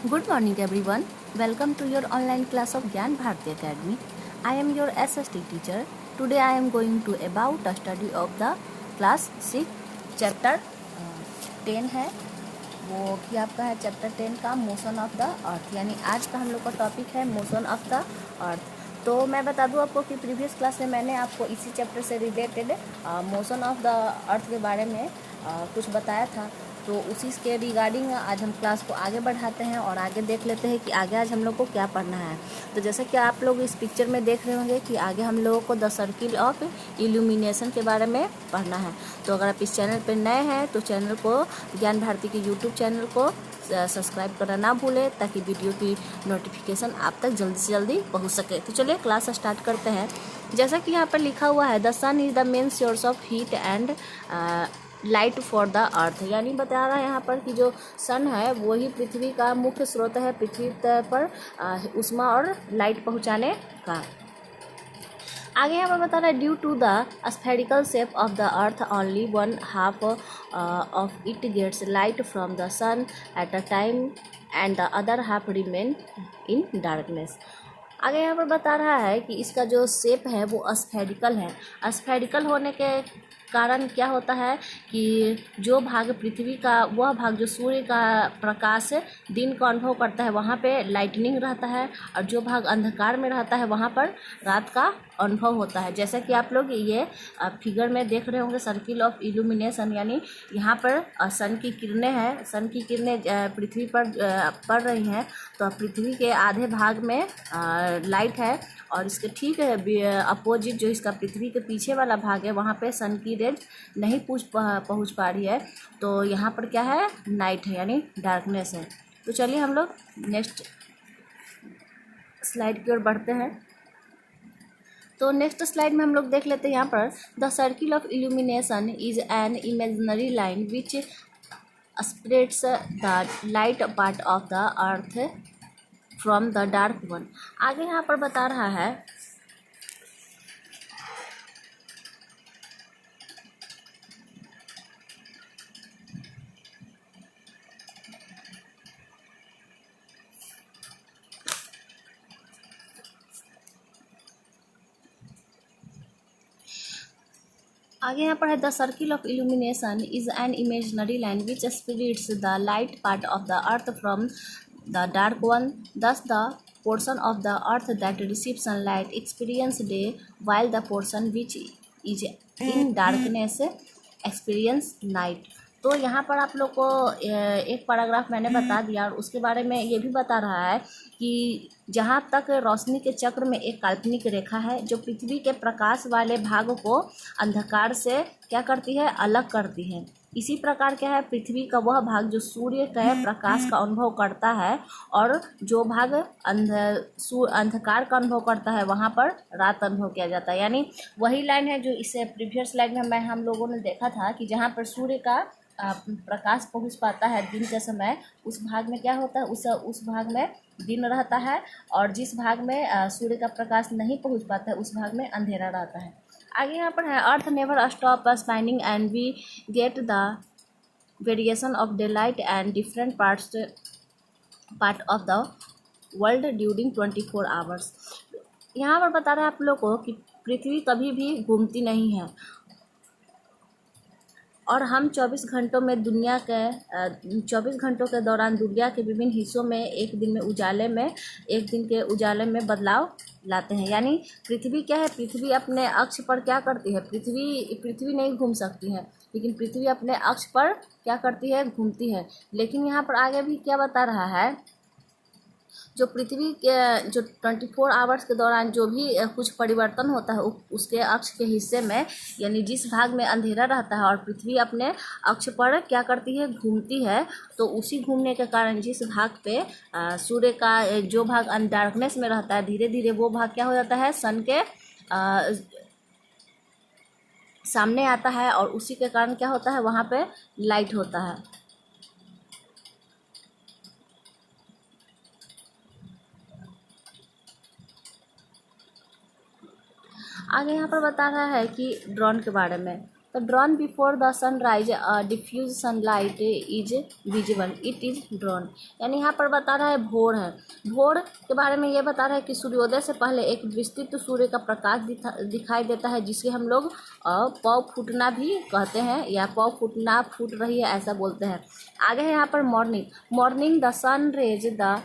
Good morning everyone. Welcome to your online class of Gyan Bharati Academy. I am your SST teacher. Today I am going to about a study of the class 6 chapter 10 है वो कि आपका है chapter 10 का motion of the earth. यानी आज का हम लोग का टॉपिक है मोशन ऑफ द अर्थ। तो मैं बता दूं आपको कि प्रीवियस क्लास में मैंने आपको इसी चैप्टर से रिलेटेड मोशन ऑफ द अर्थ के बारे में कुछ बताया था। तो उसी के रिगार्डिंग आज हम क्लास को आगे बढ़ाते हैं और आगे देख लेते हैं कि आगे आज हम लोग को क्या पढ़ना है। तो जैसे कि आप लोग इस पिक्चर में देख रहे होंगे कि आगे हम लोगों को द सर्किल ऑफ इल्यूमिनेशन के बारे में पढ़ना है। तो अगर आप इस चैनल पर नए हैं तो चैनल को ज्ञान भारती के यूट्यूब चैनल को सब्सक्राइब करना ना भूलें ताकि वीडियो की नोटिफिकेशन आप तक जल्दी से जल्दी पहुंच सके। तो चलिए क्लास स्टार्ट करते हैं। जैसा कि यहाँ पर लिखा हुआ है the sun is the main source of heat and light for the earth. यानी बता रहा है यहाँ पर कि जो सन है वही पृथ्वी का मुख्य स्रोत है पृथ्वी पर ऊष्मा और लाइट पहुँचाने का। आगे यहाँ पर बता रहा है due to the spherical shape of the earth only one half of it gets light from the sun at a time and the other half remain in darkness. आगे यहाँ पर बता रहा है कि इसका जो शेप है वो स्फेरिकल है। स्फेरिकल होने के कारण क्या होता है कि जो भाग पृथ्वी का वह भाग जो सूर्य का प्रकाश दिन को अनुभव करता है वहाँ पे लाइटनिंग रहता है और जो भाग अंधकार में रहता है वहाँ पर रात का अनुभव होता है। जैसे कि आप लोग ये फिगर में देख रहे होंगे सर्किल ऑफ इल्यूमिनेशन। यानी यहाँ पर सन की किरणें हैं, सन की किरणें पृथ्वी पर पड़ रही हैं। तो पृथ्वी के आधे भाग में लाइट है और इसके ठीक अपोजिट जो इसका पृथ्वी के पीछे वाला भाग है वहाँ पे सन की रेज नहीं पहुँच पा रही है। तो यहाँ पर क्या है, नाइट है यानी डार्कनेस है। तो चलिए हम लोग नेक्स्ट स्लाइड की ओर बढ़ते हैं। तो नेक्स्ट स्लाइड में हम लोग देख लेते हैं यहाँ पर the circle of illumination is an imaginary line which spreads the light part of the earth from the dark one. आगे यहाँ पर बता रहा है आगे यहाँ पर है the circle of illumination is an imaginary line which splits the light part of the earth from the dark one. दस the portion of the earth that receives sunlight experience day while the portion which is in darkness experience night। तो यहाँ पर आप लोग को एक paragraph मैंने बता दिया और उसके बारे में ये भी बता रहा है कि जहाँ तक रोशनी के चक्र में एक काल्पनिक रेखा है जो पृथ्वी के प्रकाश वाले भाग को अंधकार से क्या करती है, अलग करती है। इसी प्रकार क्या है, पृथ्वी का वह भाग जो सूर्य के प्रकाश का अनुभव करता है और जो भाग अंधकार का अनुभव करता है वहाँ पर रात अनुभव किया जाता है। यानी वही लाइन है जो इससे प्रीवियस स्लाइड में हम लोगों ने देखा था कि जहाँ पर सूर्य का प्रकाश पहुँच पाता है दिन के समय उस भाग में क्या होता है, उस भाग में दिन रहता है और जिस भाग में सूर्य का प्रकाश नहीं पहुँच पाता है उस भाग में अंधेरा रहता है। आगे यहाँ पर है earth never stop spinning and we get the variation of day light and different part of the world during 24 hours. यहाँ पर बता रहे हैं आप लोग को कि पृथ्वी कभी भी घूमती नहीं है और हम 24 घंटों में 24 घंटों के दौरान दुनिया के विभिन्न हिस्सों में एक दिन के उजाले में बदलाव लाते हैं। यानी पृथ्वी क्या है, पृथ्वी अपने अक्ष पर क्या करती है, पृथ्वी नहीं घूम सकती है लेकिन पृथ्वी अपने अक्ष पर क्या करती है, घूमती है। लेकिन यहाँ पर आगे भी क्या बता रहा है, जो पृथ्वी के जो 24 आवर्स के दौरान जो भी कुछ परिवर्तन होता है उसके अक्ष के हिस्से में, यानी जिस भाग में अंधेरा रहता है और पृथ्वी अपने अक्ष पर क्या करती है, घूमती है। तो उसी घूमने के कारण जिस भाग पे सूर्य का जो भाग डार्कनेस में रहता है धीरे धीरे वो भाग क्या हो जाता है, सन के सामने आता है और उसी के कारण क्या होता है, वहाँ पे लाइट होता है। आगे यहाँ पर बता रहा है कि ड्रोन के बारे में। तो dawn before the sunrise diffuse sunlight is visible, it is dawn. यानी यहाँ पर बता रहा है भोर है। भोर के बारे में ये बता रहा है कि सूर्योदय से पहले एक विस्तृत सूर्य का प्रकाश दिखाई देता है, जिसे हम लोग पौ फूटना भी कहते हैं, या पौ फूटना, फूट रही है, ऐसा बोलते हैं। आगे है यहाँ पर morning. Morning the sun rays the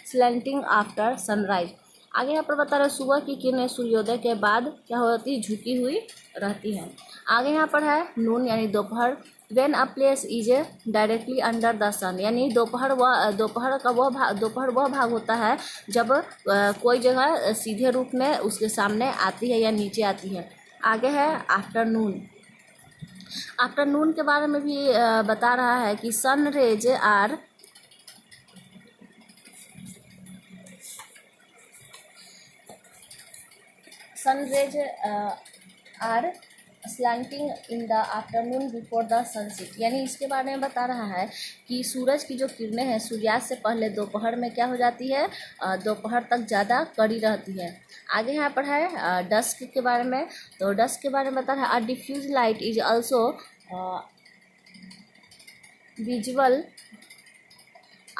slanting after sunrise. आगे यहाँ पर बता रहे सुबह की किरणें सूर्योदय के बाद क्या होती है, झुकी हुई रहती है। आगे यहाँ पर है नून यानी दोपहर। When a place is directly under the sun, यानी दोपहर वह भाग होता है जब कोई जगह सीधे रूप में उसके सामने आती है या नीचे आती है। आगे है आफ्टरनून। आफ्टरनून के बारे में भी बता रहा है कि sun rays are slanting in the afternoon before the sunset. यानी इसके बारे में बता रहा है कि सूरज की जो किरणें हैं सूर्यास्त से पहले दोपहर में क्या हो जाती है, दोपहर तक ज़्यादा कड़ी रहती है। आगे यहाँ पर है डस्क के बारे में। तो डस्क के बारे में बता रहा है a diffuse light is also visual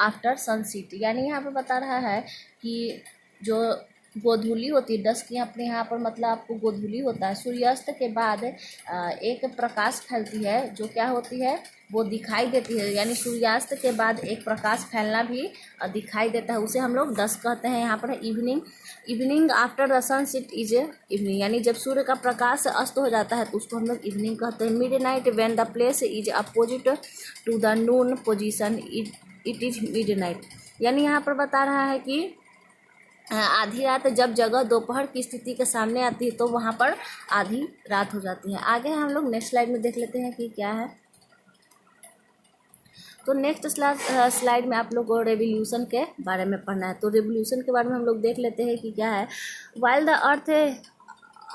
after sunset. यानी यहाँ पर बता रहा है कि जो गोधूली होती है, डस्क की अपने यहाँ पर मतलब आपको गोधूली होता है, सूर्यास्त के बाद एक प्रकाश फैलती है जो क्या होती है, वो दिखाई देती है। यानी सूर्यास्त के बाद एक प्रकाश फैलना भी दिखाई देता है, उसे हम लोग डस्क कहते हैं। यहाँ पर है evening. Evening after the sunset is evening, यानी जब सूर्य का प्रकाश अस्त हो जाता है तो उसको हम लोग इवनिंग कहते हैं। Midnight when the place is opposite to the noon position it is midnight. यानी यहाँ पर बता रहा है कि आधी रात जब जगह दोपहर की स्थिति के सामने आती है तो वहाँ पर आधी रात हो जाती है। आगे हम लोग नेक्स्ट स्लाइड में देख लेते हैं कि क्या है। तो नेक्स्ट स्लाइड में आप लोग को रेवोल्यूशन के बारे में पढ़ना है। तो रेवोल्यूशन के बारे में हम लोग देख लेते हैं कि क्या है। While the earth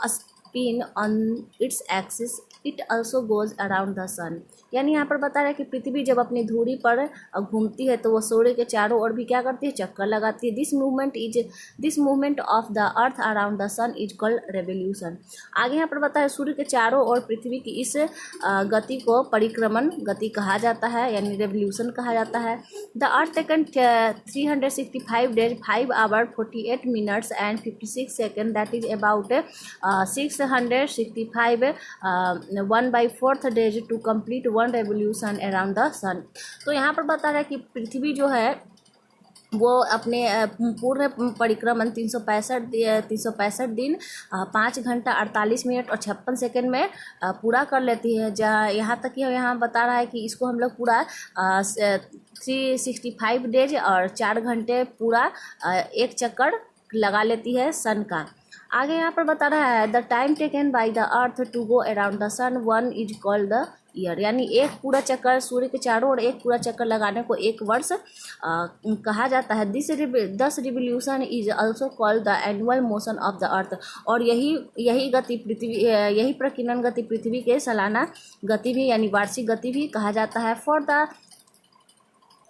spin on its axis it also goes around the sun. यानी यहाँ पर बता रहा है कि पृथ्वी जब अपनी धुरी पर घूमती है तो वह सूर्य के चारों ओर भी क्या करती है, चक्कर लगाती है। This movement of the earth around the sun is called revolution. आगे यहाँ पर बता है सूर्य के चारों ओर पृथ्वी की इस गति को परिक्रमण गति कहा जाता है, यानी रेवोल्यूशन कहा जाता है। The earth taken 365 days 5 hour 48 minutes and 56 second, that is about 665 1/4 days to complete one revolution around the sun. तो यहाँ पर बता रहा है कि पृथ्वी जो है वो अपने पूर्ण परिक्रमण 365 दिन 5 घंटा 48 मिनट और 56 सेकेंड में पूरा कर लेती है। जहाँ यहाँ तक कि यहाँ बता रहा है कि इसको हम लोग पूरा 365 डेज और 4 घंटे पूरा एक चक्कर लगा लेती है सन का। आगे यहाँ पर बता रहा है the time taken by the earth to go around the sun one is called the year. यानी एक पूरा चक्कर सूर्य के चारों ओर एक पूरा चक्कर लगाने को एक वर्ष कहा जाता है। This revolution is also called the annual motion of the अर्थ। और यही गति यही प्रकीर्णन गति पृथ्वी के सालाना गति भी यानी वार्षिक गति भी कहा जाता है।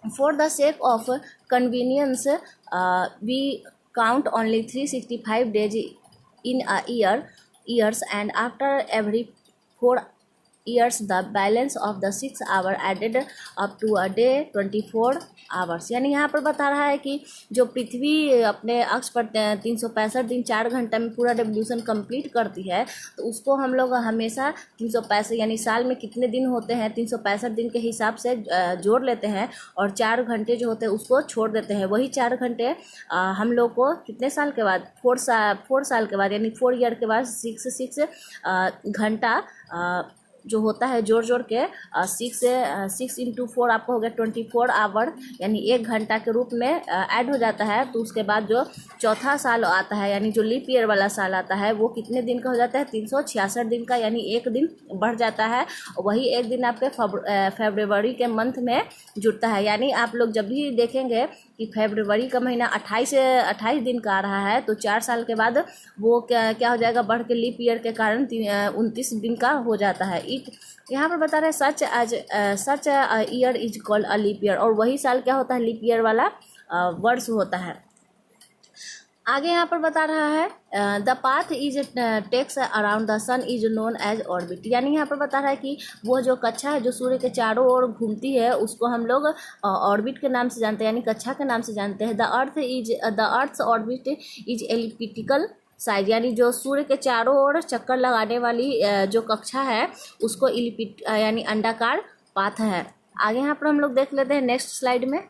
For the sake of convenience we count only 365 days in a years and after every 4 years the balance of the 6 hour added up to a day 24 hours। यानी यहाँ पर बता रहा है कि जो पृथ्वी अपने अक्ष पर 365 दिन 4 घंटा में पूरा रेवोल्यूशन कंप्लीट करती है तो उसको हम लोग हमेशा 365 यानी साल में कितने दिन होते हैं 365 दिन के हिसाब से जोड़ लेते हैं और 4 घंटे जो होते हैं उसको छोड़ देते हैं। वही 4 घंटे हम लोग को कितने साल के बाद 4 साल के बाद यानी 4 ईयर के बाद 6 घंटा जो होता है जोड़ के 6 इंटू 4 आपको हो गया 24 आवर यानी 1 घंटा के रूप में ऐड हो जाता है। तो उसके बाद जो चौथा साल आता है यानी जो लीप ईयर वाला साल आता है वो कितने दिन का हो जाता है 366 दिन का, यानी 1 दिन बढ़ जाता है। वही 1 दिन आपके फरवरी के मंथ में जुड़ता है। यानी आप लोग जब भी देखेंगे कि फरवरी का महीना 28 दिन का आ रहा है तो 4 साल के बाद वो क्या हो जाएगा, बढ़ के लीप ईयर के कारण 29 दिन का हो जाता है। यहाँ पर बता रहे हैं such year is called a leap year. और वही साल क्या होता है लीप ईयर वाला वर्ष होता है। आगे यहाँ पर बता रहा है the path is takes around the sun is known as orbit, यानी यहाँ पर बता रहा है कि वो जो कक्षा है जो सूर्य के चारों ओर घूमती है उसको हम लोग ऑर्बिट के नाम से जानते हैं, यानी कक्षा के नाम से जानते हैं। The earth's orbit is elliptical size, यानी जो सूर्य के चारों ओर चक्कर लगाने वाली जो कक्षा है उसको यानी अंडाकार पाथ है। आगे यहाँ पर हम लोग देख लेते हैं नेक्स्ट स्लाइड में।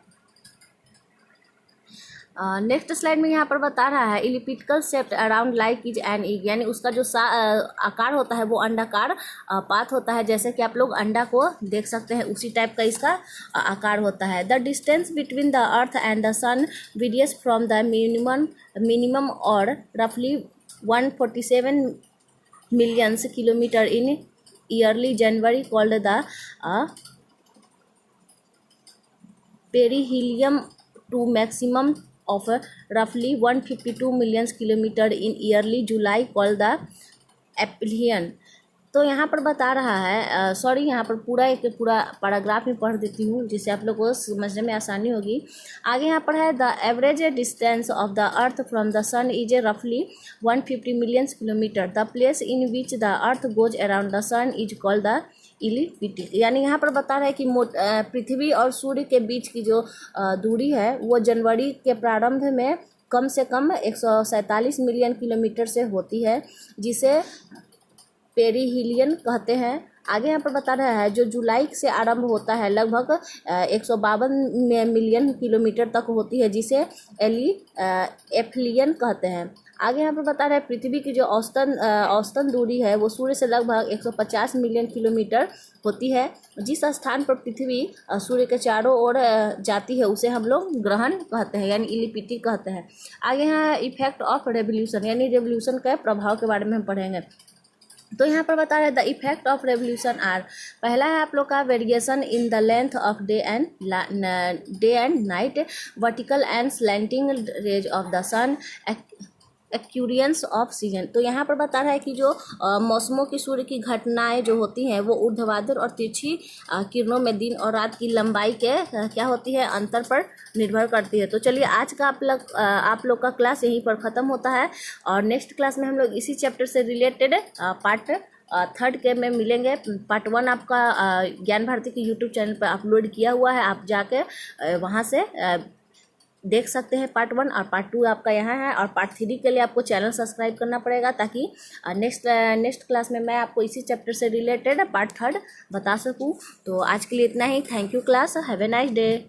नेक्स्ट स्लाइड में यहाँ पर बता रहा है elliptical shaped around like is an egg, यानी उसका जो आकार होता है वो अंडाकार पाथ होता है। जैसे कि आप लोग अंडा को देख सकते हैं उसी टाइप का इसका आकार होता है। The distance between the earth and the sun varies from the minimum or रफली 147 millions kilometer in early January called the perihelion to maximum of roughly 152 million kilometer in yearly July called the aphelion। तो यहाँ पर बता रहा है sorry यहाँ पर पूरा पैराग्राफ में पढ़ देती हूँ जिससे आप लोग को समझने में आसानी होगी। आगे यहाँ पर है the average distance of the earth from the sun is रफली 150 million kilometre. The place in which the earth goes around the sun is called the ecliptic, यानी यहाँ पर बता रहा है कि पृथ्वी और सूर्य के बीच की जो दूरी है वो जनवरी के प्रारंभ में कम से कम 147 मिलियन किलोमीटर से होती है, जिसे पेरिहीलियन कहते हैं। आगे यहाँ पर बता रहा है जो जुलाई से आरंभ होता है लगभग 152 मिलियन किलोमीटर तक होती है, जिसे एफिलियन कहते हैं। आगे यहाँ पर बता रहा है पृथ्वी की जो औसतन दूरी है वो सूर्य से लगभग 150 मिलियन किलोमीटर होती है। जिस स्थान पर पृथ्वी सूर्य के चारों ओर जाती है उसे हम लोग ग्रहण कहते हैं, यानी इलिप्टिक कहते हैं। आगे यहाँ इफेक्ट ऑफ रेवोल्यूशन, यानी रेवोल्यूशन के प्रभाव के बारे में हम पढ़ेंगे। तो यहाँ पर बता रहे हैं the effect of revolution are, पहला है आप लोग का variation in the length of day and night, vertical and slanting rays of the sun, occurrence of season. तो यहाँ पर बता रहा है कि जो मौसमों की सूर्य की घटनाएं जो होती हैं वो ऊर्ध्वाधर और तिरछी किरणों में दिन और रात की लंबाई के क्या होती है अंतर पर निर्भर करती है। तो चलिए आज का आप लोग का क्लास यहीं पर ख़त्म होता है और नेक्स्ट क्लास में हम लोग इसी चैप्टर से रिलेटेड पार्ट 3 के में मिलेंगे। पार्ट 1 आपका ज्ञान भारती के यूट्यूब चैनल पर अपलोड किया हुआ है, आप जाके वहाँ से देख सकते हैं पार्ट 1, और पार्ट 2 आपका यहाँ है, और पार्ट 3 के लिए आपको चैनल सब्सक्राइब करना पड़ेगा ताकि नेक्स्ट क्लास में मैं आपको इसी चैप्टर से रिलेटेड पार्ट 3 बता सकूँ। तो आज के लिए इतना ही। Thank you class, have a nice day.